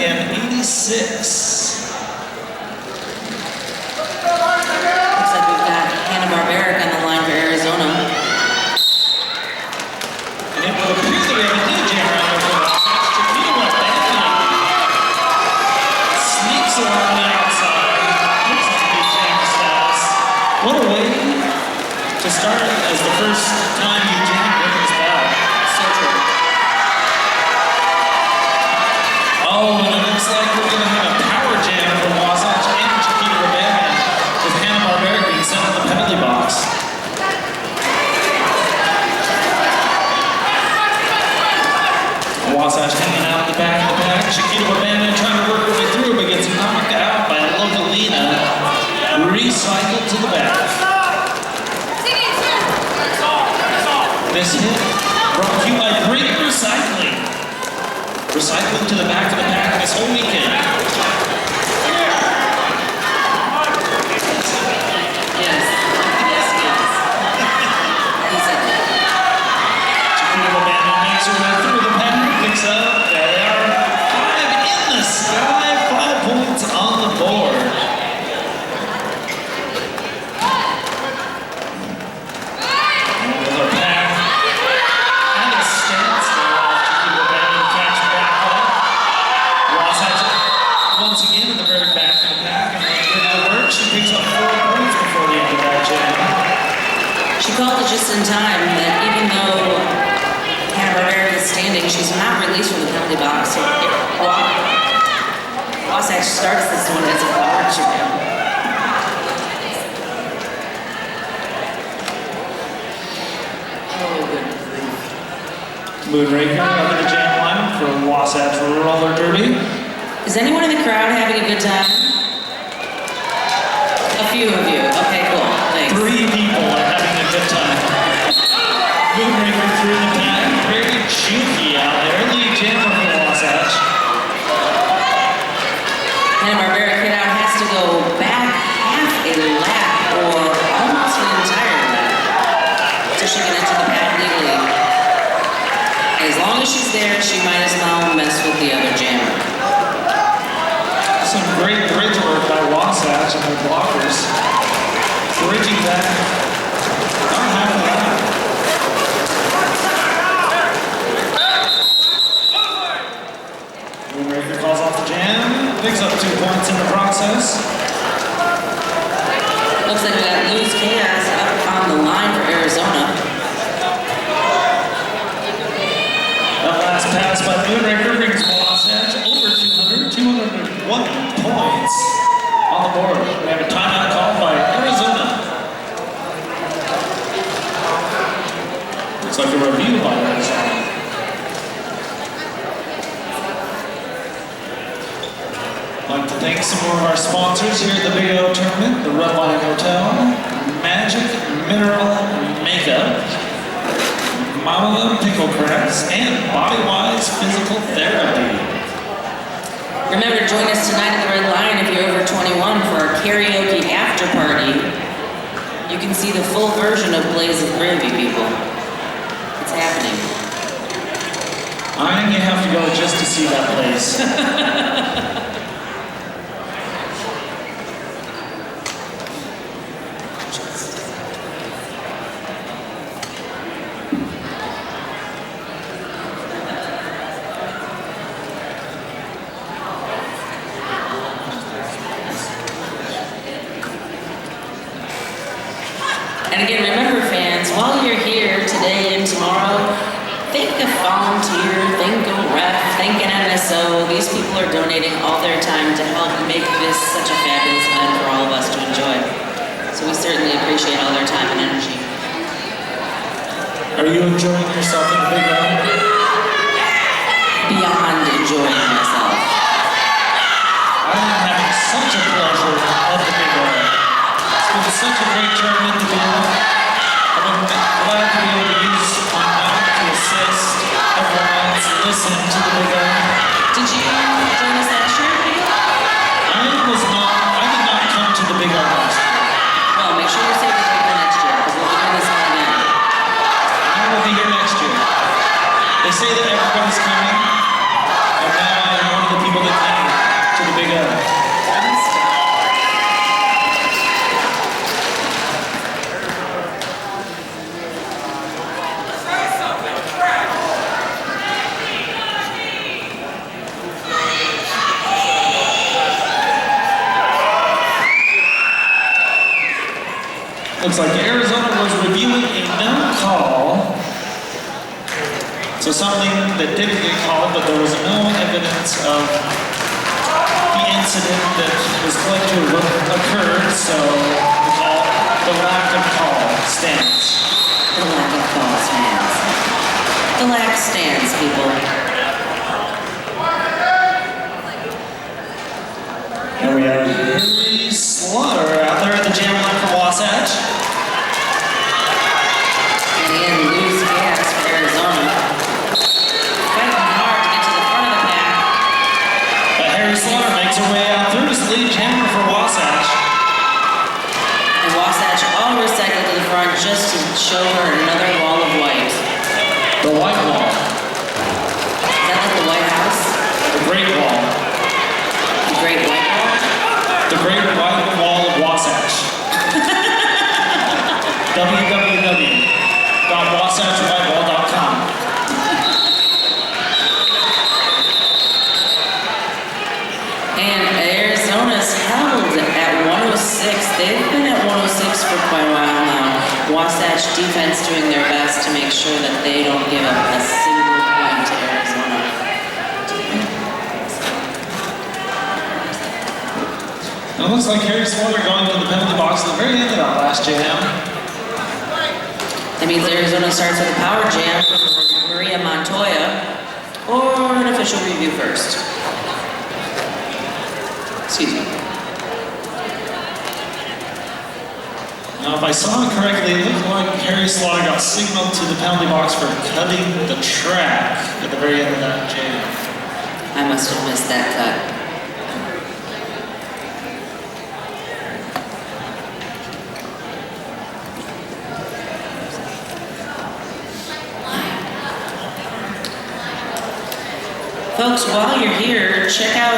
Looks like we've got Hanna-Barbera on the line for Arizona. And it will appear that we have a new jammer out there for Wasatch. Chiquita went back sneaks around the outside. Looks like a big jammer status. What a way to start as the first time you jammed in this battle. So true. Oh, and it looks like we're going to have a power jam for Wasatch and Chiquita Rebecca with Hanna-Barbera being sent in the penalty box. Wasatch hanging out at the back of the pack. Chiquita Rebecca trying to work her way through, but gets knocked out by Localina. Recycled to the back. This hit brought to you by Great Recycling. Recycling to the back of the pack this whole weekend. Yes. Yes, yes. He said that. Chiquita Rebecca makes her way through the pack, picks up. There they are. 5 in the sky, 5 points on the board. Once again in the very back of the pack, and with the work, she picks up 4 points before the end of that jam. She called it just in time that even though Hanna-Barbera is standing, she's not released from the penalty box. So Wasatch starts this one as a power jam. Oh, good grief. Moonraker under the jam line for Wasatch Roller Derby. Is anyone in the crowd having a good time? A few of you. Okay, cool. Thanks. 3 people are having a good time. Moonraker through the pack, very juky out there. Lead jammer for Wasatch. Hanna-Barbera kid out has to go back half a lap or almost an entire lap so she can enter the pack legally. As long as she's there, she might as well mess with the other jammer. Some great bridge work by Wasatch and their blockers. Bridging back. Not half of that. Moonraker calls off the jam. Picks up 2 points in the process. Looks like we got Luz Chaos up on the line for Arizona. That last pass by Moonraker brings Wasatch over 201 points on the board. We have a timeout called by Arizona. Looks like a review by Arizona. I'd like to thank some more of our sponsors here at the Big O Tournament, the Red Line Hotel, Magic Mineral Makeup, Mama Pickle Crafts, and Bodywise Physical Therapy. Remember to join us tonight at the Red Lion if you're over 21 for our karaoke after party. You can see the full version of Blaze of Gravy, people. It's happening. I think you have to go just to see that place. And again, remember fans, while you're here today and tomorrow, thank a volunteer, thank a ref, thank an NSO. These people are donating all their time to help make this such a fabulous event for all of us to enjoy. So we certainly appreciate all their time and energy. Are you enjoying yourself in the Big O? Beyond enjoying myself. I am having such a pleasure of the Big O. It's been such a great tournament to be in. I'm glad to be able to use my mouth to assist everyone else listen to the Big O. Did you join us last year, Leo? I did not come to the Big O last year. Well, make sure you save the date for next year, because we'll be doing this all again. I will be here next year. They say that everybody's coming, and now I am one of the people that came to the Big O. Looks like Arizona was reviewing a no call. So something that didn't get called, but there was no evidence of the incident that was going to have occurred, so the lack of call stands. The lack of call stands. The lack stands, people. Here we have Henry Slaughter out there at the jam line for Wasatch. And again, lose gas for Arizona. Fighting hard to get to the front of the pack. But Harry Slaughter makes her way out through to lead jammer for Wasatch. And Wasatch all recycled to the front just to show her another wall of white. The White Wall. Is that like the White House? The Great Wall. The Great White Wall? The Great White Wall of Wasatch. www.wasatchwhitewall.com. And Arizona's held at 106. They've been at 106 for quite a while now. Wasatch defense doing their best to make sure that they don't give up a single point to Arizona. It looks like Harry Slaughter going to the penalty box at the very end of that last jam. That means Arizona starts with a power jam from Maria Montoya, or an official review first. Excuse me. Now, if I saw it correctly, it looked like Harry Slaughter got signaled to the penalty box for cutting the track at the very end of that jam. I must have missed that cut. Folks, while you're here, check out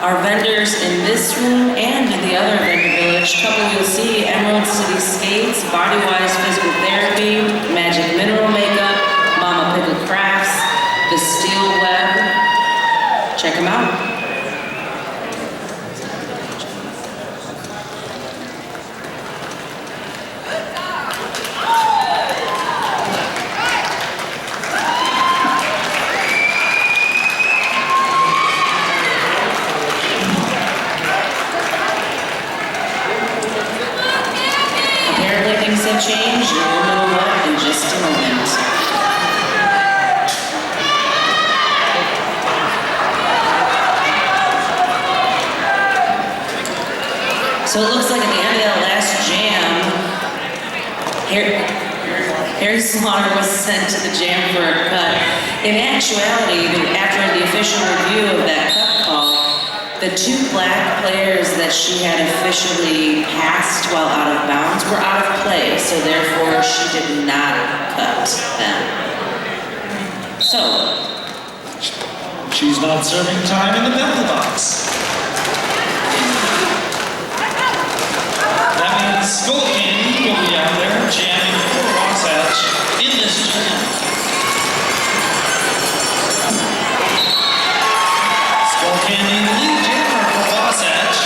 our vendors in this room and in the other vendor village. Couple you'll see: Emerald City Skates, Bodywise Physical Therapy, Magic Mineral Makeup, Mama Pickle Crafts, The Steel Web. Check them out. Apparently things have changed, and we'll know what in just Harry Slaughter was sent to the jam for a cut. In actuality, after the official review of that cut call, the two black players that she had officially passed while out of bounds were out of play, so therefore she did not cut them. So, she's not serving time in the penalty box. That means Skull Candy will be out there jamming for Wasatch in this jam. Skull Candy, the lead jammer for Wasatch.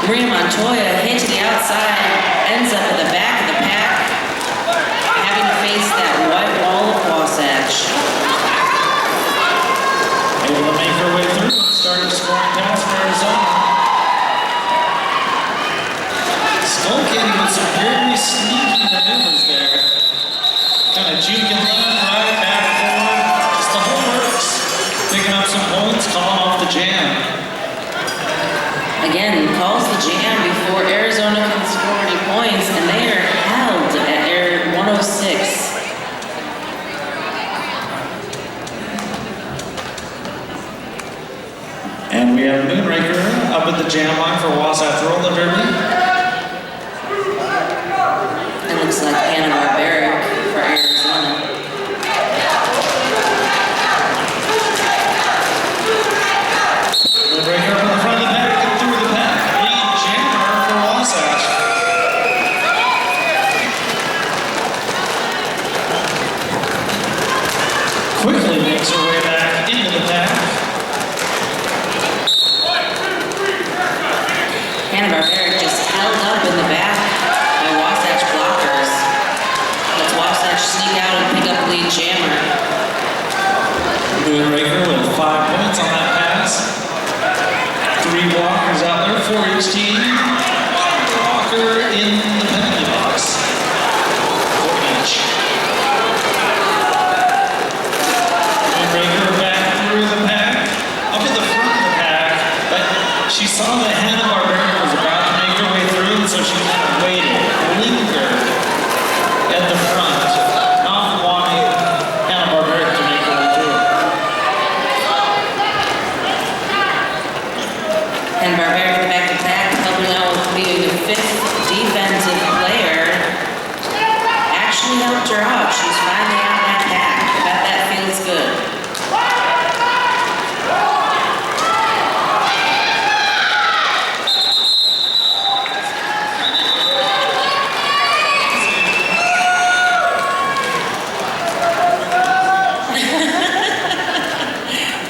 Maria Montoya hit to the outside, ends up at the back of the pack, having to face that white wall of Wasatch. Able to make her way through and started scoring pass for Arizona. Skull Candy with some very sneaky maneuvers there. Kind of juke and left, right, back, forward. Just the whole works. Picking up some points, calling off the jam. Again, calls the jam before Arizona can score any points, and they are held at air 106. And we have Moonraker up at the jam line for Wasatch roller derby. It looks like Hanna-Barbera for Arizona. Moonraker up in the front of the pack and through the pack. Lead jammer for Wasatch. Quickly makes her way back into the pack. Hanna-Barbera just held up in the back by Wasatch blockers. Lets Wasatch sneak out and pick up lead jammer. Moonraker with 5 points on that pass. 3 blockers out there for each team. 1 blocker in the penalty box for each. Moonraker back through the pack, up at the front of the pack, but she saw that Hanna-Barbera was about to make her way through, and so she kind of waited, lingered at the front, not wanting Hanna-Barbera to make her way through. Hanna-Barbera at the back of the pack, helping out with being the 5th defensive player. Actually helped her out. She's finally out of that pack. I bet that feels good.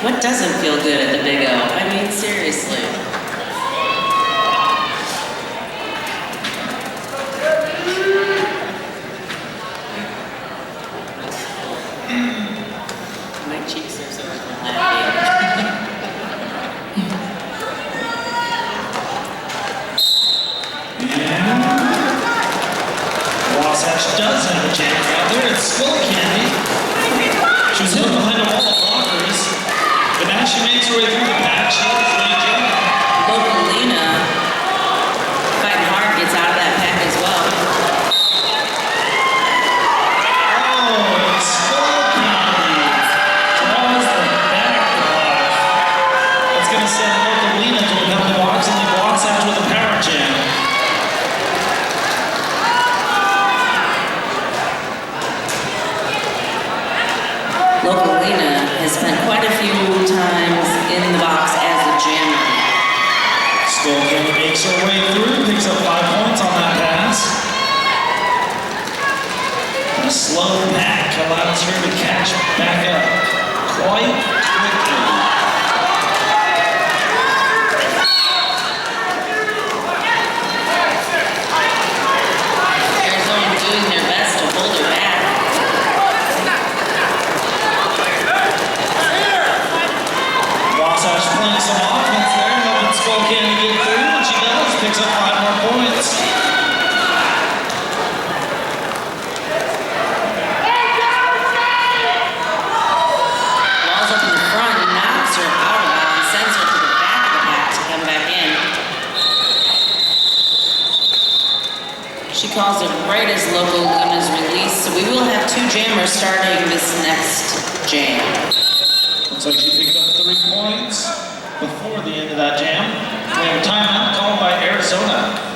What doesn't feel good at the Big O? I mean, seriously. My cheeks are so laughing. And Wasatch does have a jam out there. It's Skull Candy. She was hit behind a wall of blockers, but now she makes her way through the pack. She is lead jammer. Localina, fighting hard, gets out of that pack as well. Oh, it's Skull Candy. Draws the back block. That's going to send Localina to the penalty box and leave Wasatch with a power jam. Localina has spent quite a few times in the box as a jammer. Skull Candy makes her way through, picks up 5 points on that pass. A slow back allows her to catch back up quite quickly. Arizona doing their best to hold her back. Wasatch playing some offense there, helping Skull Candy get through, and she does, picks up 5 more points. Balls up in the front, knocks her out of bounds, sends her to the back of the pack to come back in. She calls it right as Localina's release, so we two jammers starting this next jam. Looks like she picked up 3 points before the end of that jam. We have a timeout called by Arizona.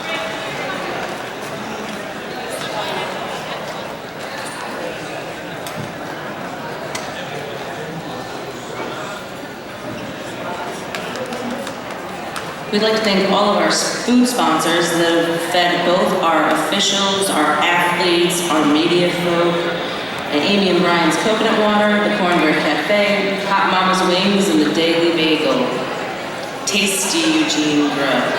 We'd like to thank all of our food sponsors that have fed both our officials, our athletes, our media folk, and Amy and Brian's Coconut Water, the Cornbread Cafe, Hot Mama's Wings, and the Daily Bagel. Tasty Eugene Grub.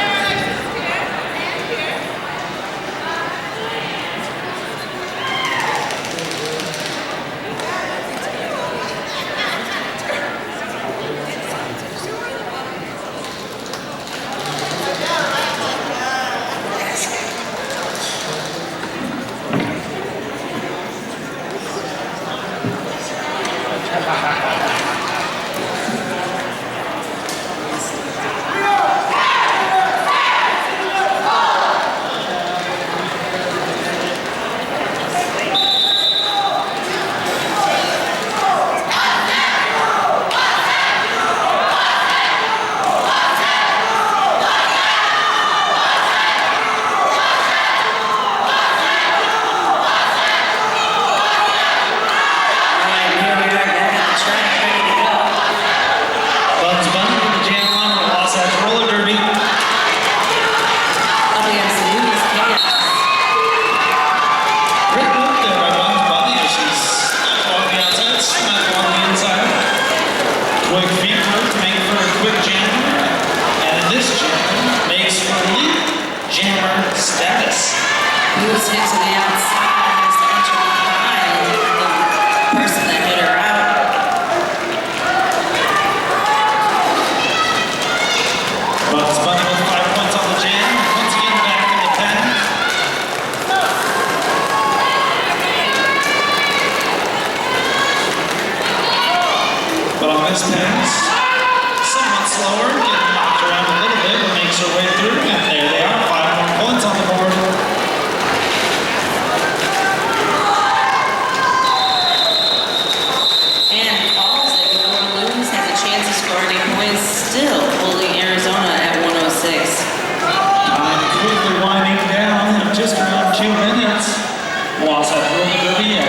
Wasatch roller derby at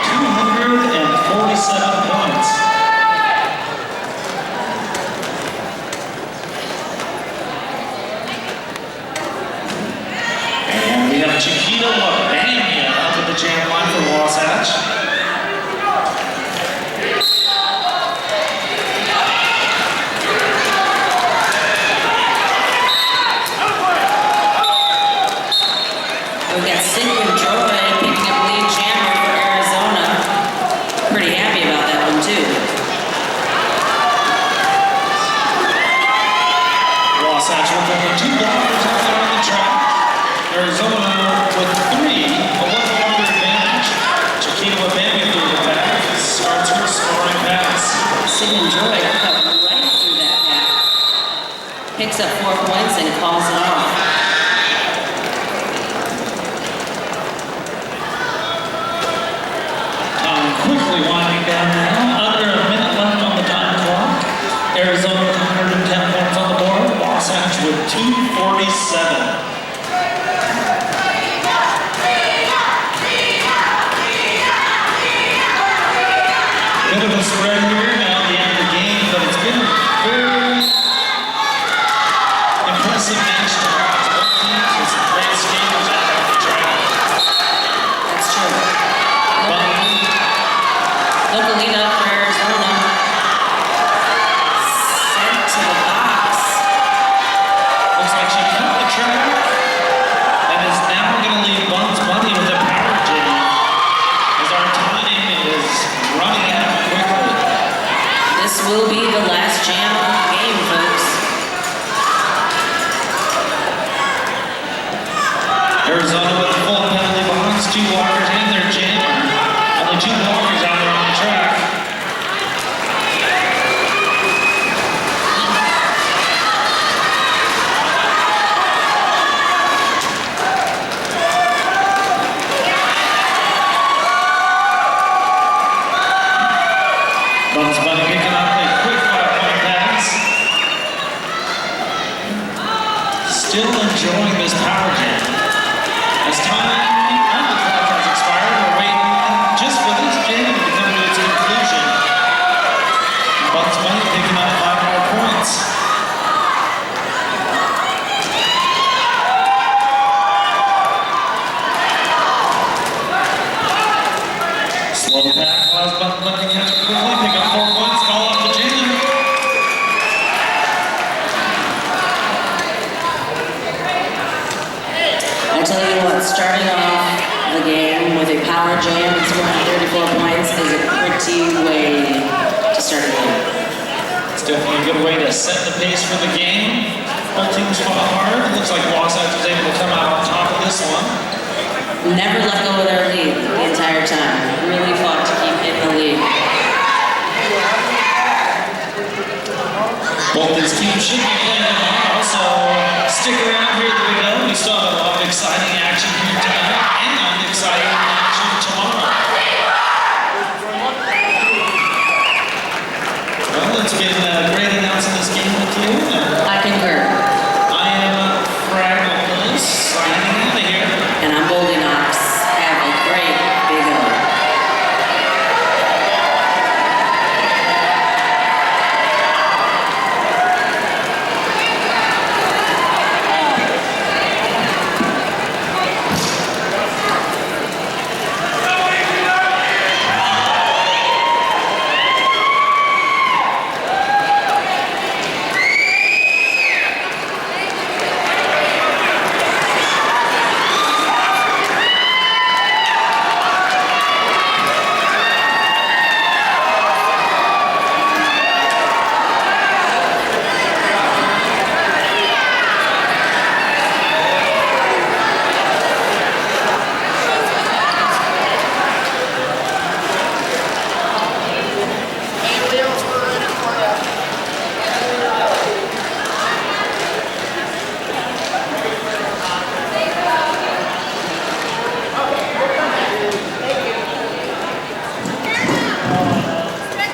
247 points. And we have Chiquita Wabania up at the jam line for Wasatch. We got Sigmund Joy picking up lead jammer for Arizona. Pretty happy about that one too. Wasatch with only 2 blockers out there on the track. Arizona with 3, a 1-blocker advantage. Chiquita Wabania through the pack starts her scoring pass. Sigmund Joy cut right through that pack. Picks up 4 points and calls it off. Quickly winding down now, under a minute left on the time clock. Arizona with 110 points on the board, Wasatch with 247. Bit of a spread here now at the end of the game, but it's been a very impressive match to watch. Both teams with some great skaters out there on the track. That's true. Local lead up for Arizona. Sent to the box. Looks like she cut the track and is now going to leave Buns Bunny with a power jam as our time is running out quickly. This will be the last jam of the game, folks. Arizona with a full penalty box, 2 blockers and their jammer. Only 2 blockers out there on the track. Bugs Bunny picking up a quick 5-point pass. Still enjoying this power jam. As time on the clock has expired, we're waiting just for this jam to come to its conclusion. Bugs Bunny picking up 5 more points. Slow pass allows Bugs Bunny to quickly pick up 4 points, call off the jam. I tell you what, starting off the game with a power jam and scoring 34 points is a pretty way to start a game. It's definitely a good way to set the pace for the game. Both teams fought hard. It looks like Wasatch was able to come out on top of this one. Never let go of their lead the entire time. Really fought to keep in the lead. Both these teams should be playing tomorrow, so stick around.